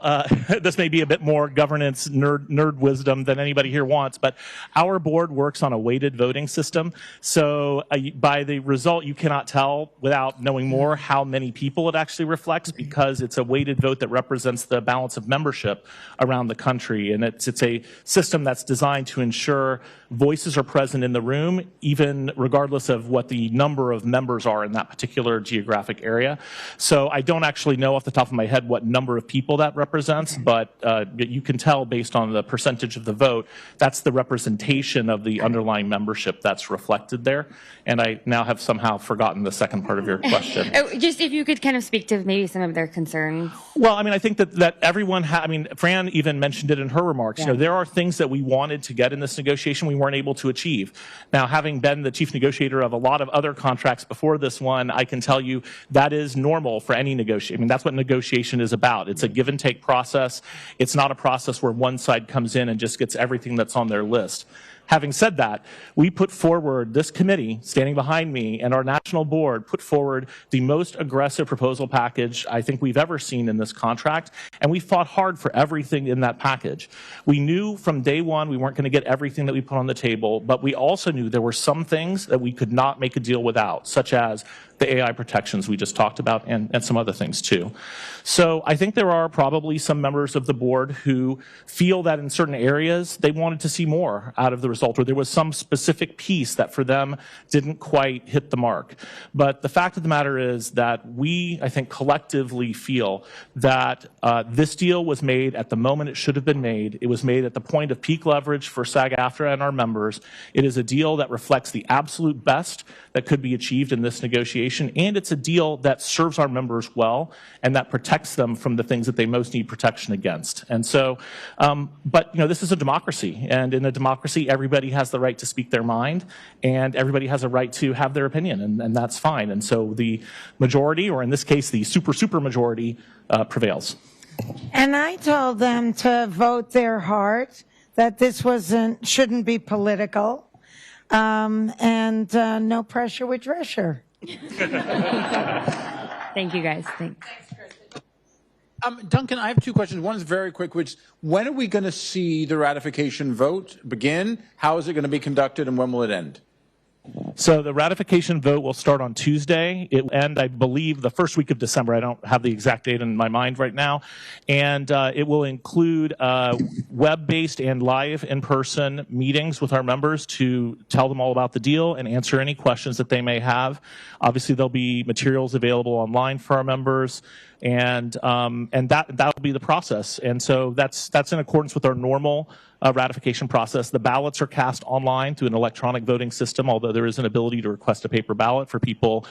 this may be a bit more governance nerd wisdom than anybody here wants, but our board works on a weighted voting system. So by the result, you cannot tell without knowing more how many people it actually reflects, because it's a weighted vote that represents the balance of membership around the country. And it's a system that's designed to ensure voices are present in the room, even regardless of what the number of members are in that particular geographic area. So I don't actually know off the top of my head what number of people that represents, but you can tell based on the percentage of the vote, that's the representation of the underlying membership that's reflected there. And I now have somehow forgotten the second part of your question. Just if you could kind of speak to maybe some of their concerns. Well, I mean, I think that everyone I mean, Fran even mentioned it in her remarks. Yeah. You know, there are things that we wanted to get in this negotiation we weren't able to achieve. Now, having been the chief negotiator of a lot of other contracts before this one, I can tell you that is normal for any negotiation. I mean, that's what negotiation is about. It's a give and take process. It's not a process where one side comes in and just gets everything that's on their list. Having said that, we put forward, this committee standing behind me and our national board put forward the most aggressive proposal package I think we've ever seen in this contract, and we fought hard for everything in that package. We knew from day one we weren't going to get everything that we put on the table, but we also knew there were some things that we could not make a deal without, such as the AI protections we just talked about, and some other things too. So I think there are probably some members of the board who feel that in certain areas they wanted to see more out of the result, or there was some specific piece that for them didn't quite hit the mark. But the fact of the matter is that we, I think, collectively feel that this deal was made at the moment it should have been made. It was made at the point of peak leverage for SAG-AFTRA and our members. It is a deal that reflects the absolute best that could be achieved in this negotiation, and it's a deal that serves our members well and that protects them from the things that they most need protection against. And so, but this is a democracy, and in a democracy, everybody has the right to speak their mind, and everybody has a right to have their opinion, and that's fine. And so the majority, or in this case, the super majority, prevails. And I told them to vote their heart, that this shouldn't be political, and no pressure with Drescher. Thank you, guys. Thanks. Duncan, I have two questions. One is very quick, which when are we going to see the ratification vote begin? How is it going to be conducted, and when will it end? So the ratification vote will start on Tuesday. It will end, I believe, the first week of December. I don't have the exact date in my mind right now. And it will include web-based and live in-person meetings with our members to tell them all about the deal and answer any questions that they may have. Obviously, there'll be materials available online for our members. And that will be the process. And so that's in accordance with our normal ratification process. The ballots are cast online through an electronic voting system, although there is an ability to request a paper ballot for people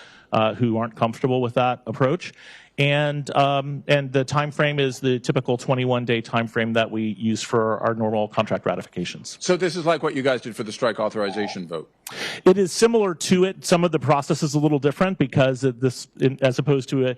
who aren't comfortable with that approach. And the time frame is the typical 21-day time frame that we use for our normal contract ratifications. So this is like what you guys did for the strike authorization vote? It is similar to it. Some of the process is a little different because as opposed to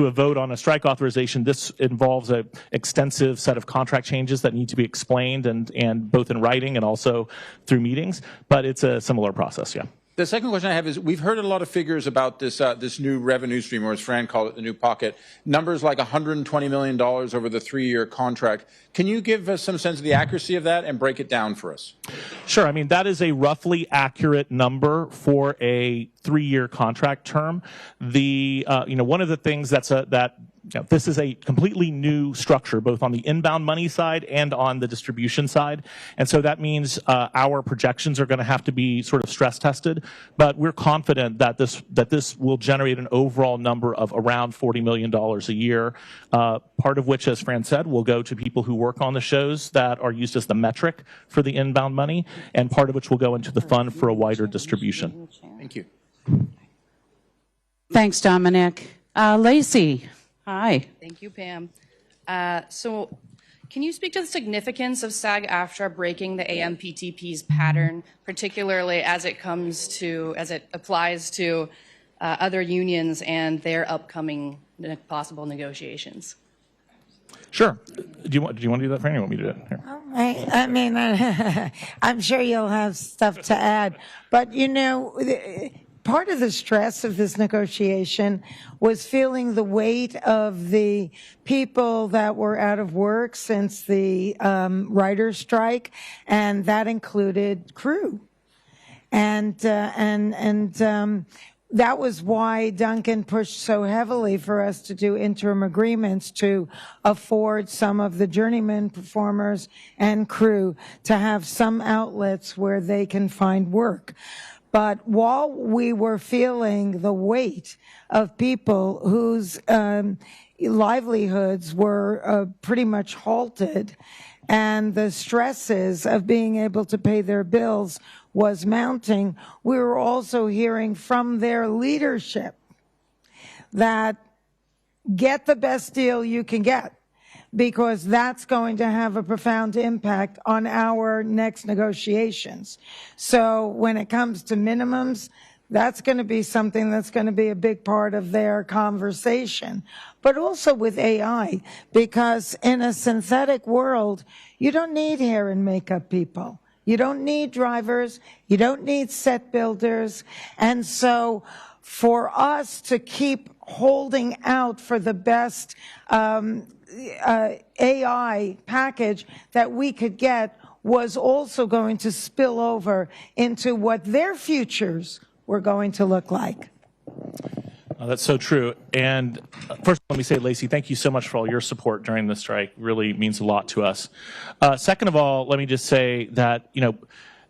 a vote on a strike authorization, this involves an extensive set of contract changes that need to be explained and both in writing and also through meetings. But it's a similar process, yeah. The second question I have is, we've heard a lot of figures about this new revenue stream, or as Fran called it, the new pocket. Numbers like $120 million over the 3-year contract. Can you give us some sense of the accuracy of that and break it down for us? Sure. I mean, that is a roughly accurate number for a 3-year contract term. One of the things this is a completely new structure, both on the inbound money side and on the distribution side. And so that means our projections are going to have to be sort of stress tested. But we're confident that this will generate an overall number of around $40 million a year, part of which, as Fran said, will go to people who work on the shows that are used as the metric for the inbound money, and part of which will go into the fund for a wider distribution. Thank you. Thanks, Dominic. Lacey. Hi. Thank you, Pam. So can you speak to the significance of SAG-AFTRA breaking the AMPTP's pattern, particularly as it applies to other unions and their upcoming possible negotiations? Sure. Do you want to do that, Fran, or you want me to do it? Here. I mean, I'm sure you'll have stuff to add. But, part of the stress of this negotiation was feeling the weight of the people that were out of work since the writer's strike, and that included crew. And that was why Duncan pushed so heavily for us to do interim agreements to afford some of the journeyman performers and crew to have some outlets where they can find work. But while we were feeling the weight of people whose livelihoods were pretty much halted, and the stresses of being able to pay their bills was mounting, we were also hearing from their leadership that get the best deal you can get, because that's going to have a profound impact on our next negotiations. So when it comes to minimums, that's going to be something that's going to be a big part of their conversation. But also with AI, because in a synthetic world, you don't need hair and makeup people. You don't need drivers. You don't need set builders. And so for us to keep holding out for the best AI package that we could get was also going to spill over into what their futures were going to look like. Oh, that's so true. And first, let me say, Lacey, thank you so much for all your support during the strike. It really means a lot to us. Second of all, let me just say that,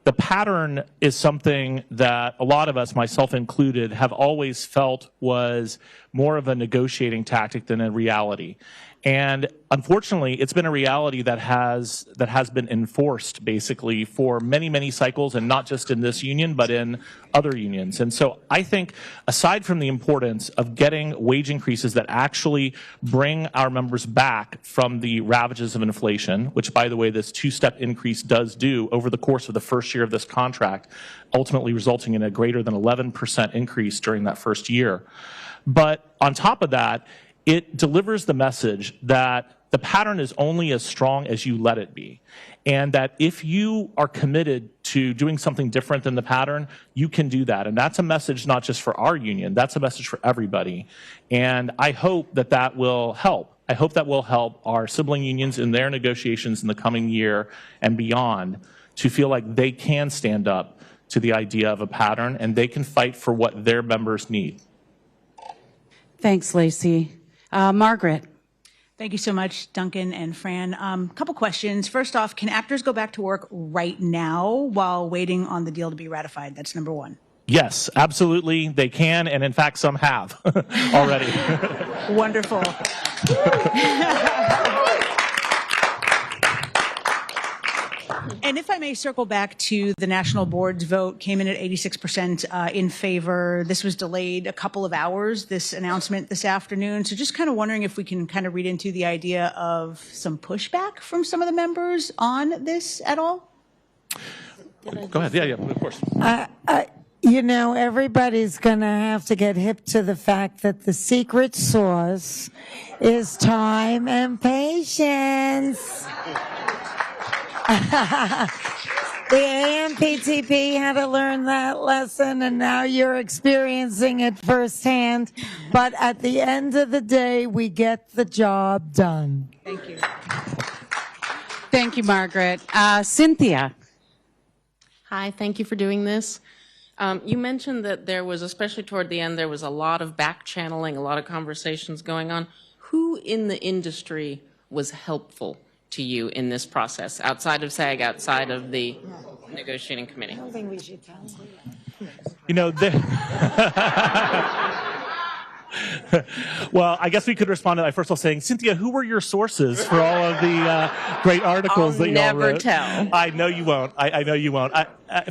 the pattern is something that a lot of us, myself included, have always felt was more of a negotiating tactic than a reality. And unfortunately, it's been a reality that has been enforced basically for many, many cycles, and not just in this union, but in other unions. And so I think, aside from the importance of getting wage increases that actually bring our members back from the ravages of inflation, which, by the way, this two-step increase does do over the course of the first year of this contract, ultimately resulting in a greater than 11% increase during that first year. But on top of that, it delivers the message that the pattern is only as strong as you let it be, and that if you are committed to doing something different than the pattern, you can do that. And that's a message not just for our union, that's a message for everybody. And I hope that that will help. I hope that will help our sibling unions in their negotiations in the coming year and beyond to feel like they can stand up to the idea of a pattern and they can fight for what their members need. Thanks, Lacey. Margaret. Thank you so much, Duncan and Fran. Couple questions. First off, can actors go back to work right now while waiting on the deal to be ratified? That's number one. Yes, absolutely, they can, and in fact, some have already. Wonderful. And if I may circle back to the national board's vote, came in at 86% in favor. This was delayed a couple of hours, this announcement this afternoon. So just kind of wondering if we can kind of read into the idea of some pushback from some of the members on this at all? Go ahead. Yeah, of course. Everybody's going to have to get hip to the fact that the secret sauce is time and patience. The AMPTP had to learn that lesson, and now you're experiencing it firsthand. But at the end of the day, we get the job done. Thank you. Thank you, Margaret. Cynthia. Hi, thank you for doing this. You mentioned that there was, especially toward the end, there was a lot of back channeling, a lot of conversations going on. Who in the industry was helpful to you in this process, outside of SAG, outside of the negotiating committee? I don't think we should tell Well, I guess we could respond to that first of all saying, Cynthia, who were your sources for all of the great articles that you all wrote? I'll never tell. I know you won't. I know you won't.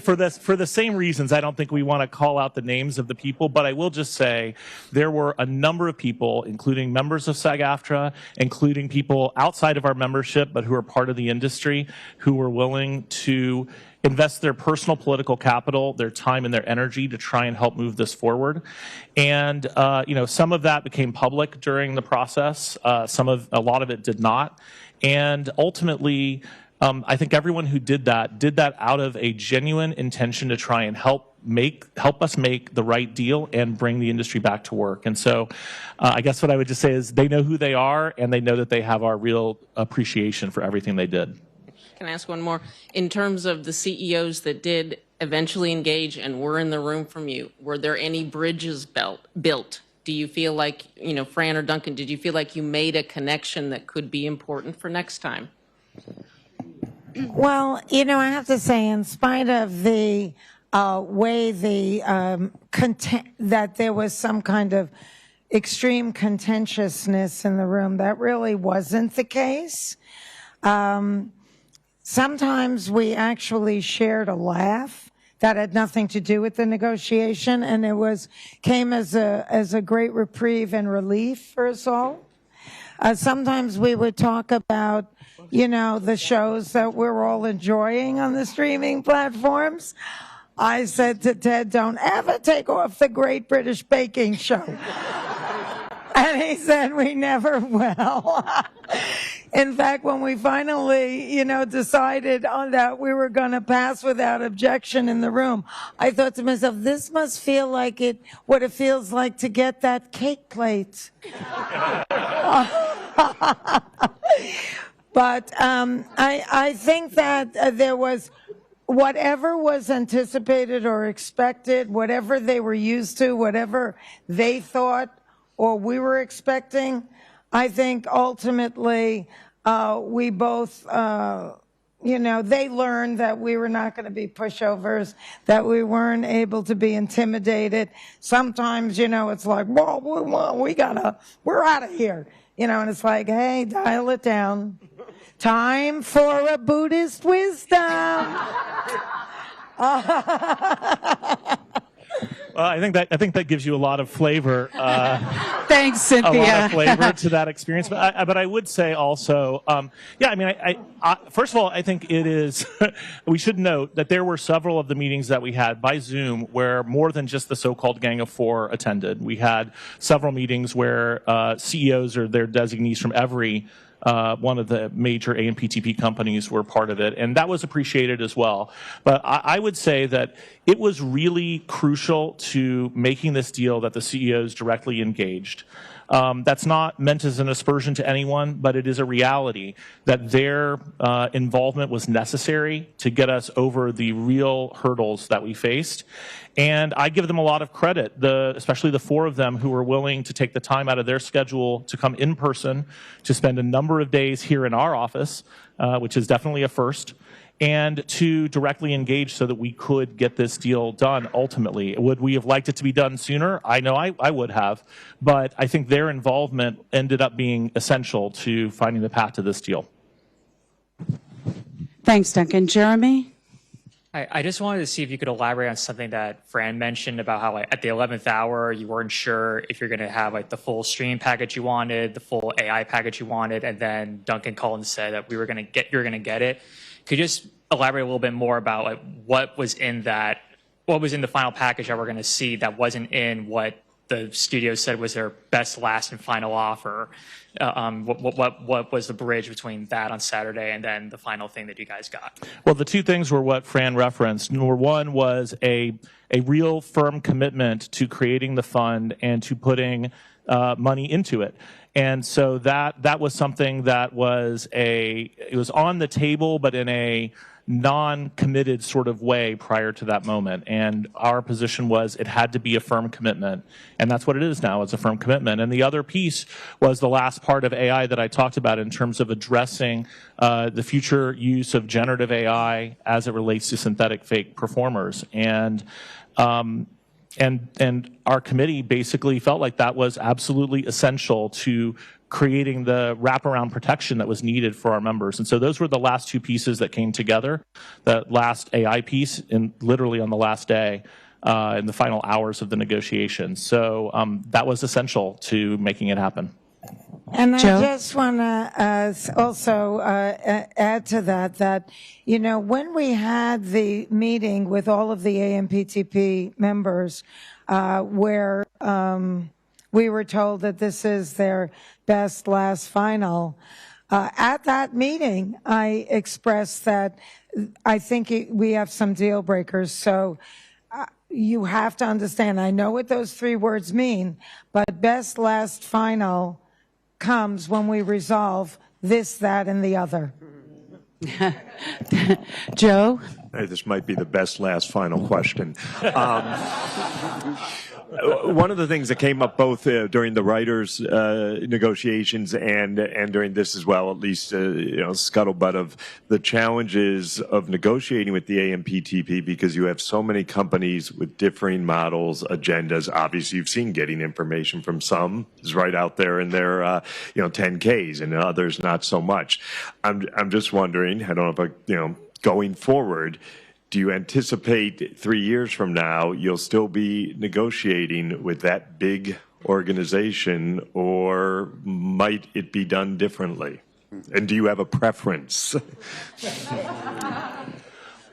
For the same reasons, I don't think we want to call out the names of the people, but I will just say there were a number of people, including members of SAG-AFTRA, including people outside of our membership, but who are part of the industry, who were willing to invest their personal political capital, their time and their energy to try and help move this forward. And, some of that became public during the process. A lot of it did not. And ultimately, I think everyone who did that out of a genuine intention to try and help us make the right deal and bring the industry back to work. And so I guess what I would just say is they know who they are, and they know that they have our real appreciation for everything they did. Can I ask one more? In terms of the CEOs that did eventually engage and were in the room from you, were there any bridges built? Do you feel like, Fran or Duncan, did you feel like you made a connection that could be important for next time? Well, I have to say, in spite of the way that there was some kind of extreme contentiousness in the room, that really wasn't the case. Sometimes we actually shared a laugh that had nothing to do with the negotiation, and it came as a great reprieve and relief for us all. Sometimes we would talk about, the shows that we're all enjoying on the streaming platforms. I said to Ted, don't ever take off the Great British Baking Show. And he said, we never will. In fact, when we finally, decided on that we were going to pass without objection in the room, I thought to myself, this must feel like what it feels like to get that cake plate. But I think that there was whatever was anticipated or expected, whatever they were used to, whatever they thought or we were expecting, I think ultimately we both, they learned that we were not going to be pushovers, that we weren't able to be intimidated. Sometimes, it's like, well, we're out of here. And it's like, hey, dial it down. Time for a Buddhist wisdom. I think that gives you a lot of flavor. Thanks, Cynthia. A lot of flavor to that experience. But I would say also, first of all, I think it is, we should note that there were several of the meetings that we had by Zoom where more than just the so-called Gang of Four attended. We had several meetings where CEOs or their designees from every one of the major AMPTP companies were part of it, and that was appreciated as well. But I would say that it was really crucial to making this deal that the CEOs directly engaged. That's not meant as an aspersion to anyone, but it is a reality that their involvement was necessary to get us over the real hurdles that we faced. And I give them a lot of credit, especially the four of them who were willing to take the time out of their schedule to come in person, to spend a number of days here in our office, which is definitely a first, and to directly engage so that we could get this deal done ultimately. Would we have liked it to be done sooner? I know I would have, but I think their involvement ended up being essential to finding the path to this deal. Thanks, Duncan. Jeremy? I just wanted to see if you could elaborate on something that Fran mentioned about how at the 11th hour you weren't sure if you're going to have the full stream package you wanted, the full AI package you wanted, and then Duncan called and said that you're going to get it. Could you just elaborate a little bit more about what was in the final package that we're going to see that wasn't in what the studio said was their best, last, and final offer? What was the bridge between that on Saturday and then the final thing that you guys got? Well, the two things were what Fran referenced. Number one was a real firm commitment to creating the fund and to putting money into it. And so that was something that was it was on the table, but in a non-committed sort of way prior to that moment. And our position was it had to be a firm commitment. And that's what it is now. It's a firm commitment. And the other piece was the last part of AI that I talked about in terms of addressing the future use of generative AI as it relates to synthetic fake performers. And our committee basically felt like that was absolutely essential to creating the wraparound protection that was needed for our members. And so those were the last two pieces that came together, that last AI piece, literally on the last day, in the final hours of the negotiations. So that was essential to making it happen. And I just want to also add to that, when we had the meeting with all of the AMPTP members where we were told that this is their best, last, final, at that meeting, I expressed that I think we have some deal breakers. So you have to understand, I know what those three words mean, but best, last, final comes when we resolve this, that, and the other. Joe? Hey, this might be the best, last, final question. One of the things that came up both during the writers' negotiations and during this as well, at least scuttlebutt of the challenges of negotiating with the AMPTP, because you have so many companies with differing models, agendas. Obviously, you've seen getting information from some is right out there in their 10Ks, and others not so much. I'm just wondering. I don't know if going forward, do you anticipate 3 years from now you'll still be negotiating with that big organization, or might it be done differently? And do you have a preference?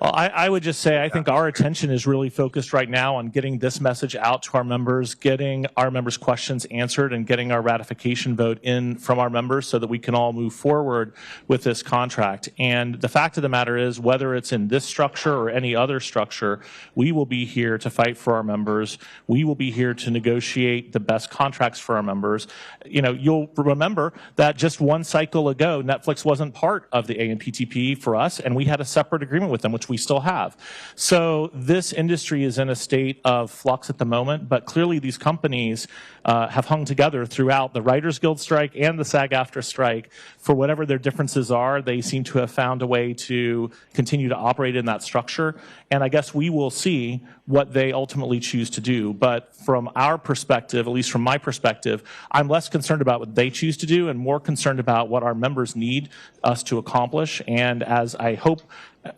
Well, I would just say I think our attention is really focused right now on getting this message out to our members, getting our members' questions answered, and getting our ratification vote in from our members so that we can all move forward with this contract. And the fact of the matter is, whether it's in this structure or any other structure, we will be here to fight for our members. We will be here to negotiate the best contracts for our members. You'll remember that just one cycle ago, Netflix wasn't part of the AMPTP for us, and we had a separate agreement with them, which we we still have. So this industry is in a state of flux at the moment, but clearly these companies have hung together throughout the Writers Guild strike and the SAG-AFTRA strike. For whatever their differences are, they seem to have found a way to continue to operate in that structure. And I guess we will see what they ultimately choose to do. But from our perspective, at least from my perspective, I'm less concerned about what they choose to do and more concerned about what our members need us to accomplish. And as I hope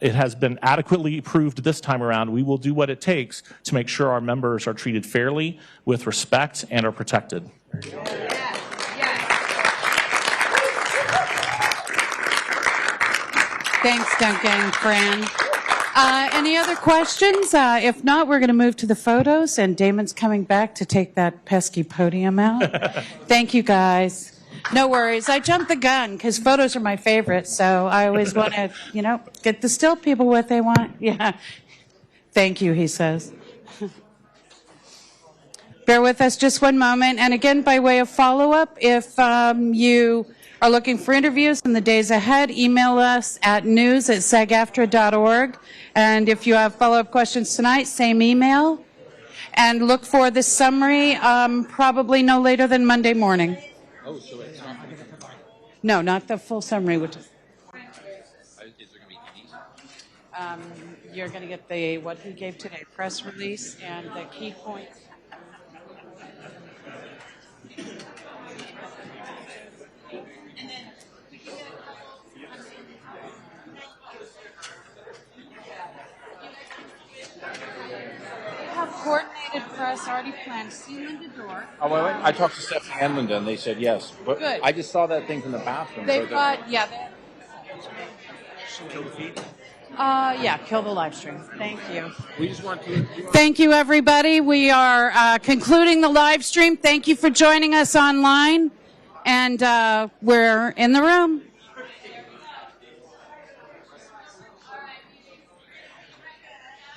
it has been adequately proved this time around, we will do what it takes to make sure our members are treated fairly, with respect, and are protected. Thanks, Duncan, Fran. Any other questions? If not, we're going to move to the photos, and Damon's coming back to take that pesky podium out. Thank you, guys. No worries. I jumped the gun because photos are my favorite, so I always want to, get the still people what they want. Yeah. Thank you, he says. Bear with us just one moment. And again, by way of follow-up, if you are looking for interviews in the days ahead, email us at news@sagaftra.org. And if you have follow-up questions tonight, same email. And look for the summary probably no later than Monday morning. Oh, so it's not. No, not the full summary. Which is, you're going to get what he gave today, press release and the key points. Coordinated press already planned. See Linda Dorr. Oh, wait. I talked to Stephanie and Linda, and they said yes. But Good. I just saw that thing from the bathroom. They've got, Kill the feed? Kill the live stream. Thank you. We just want to. Thank you, everybody. We are concluding the live stream. Thank you for joining us online. And we're in the room.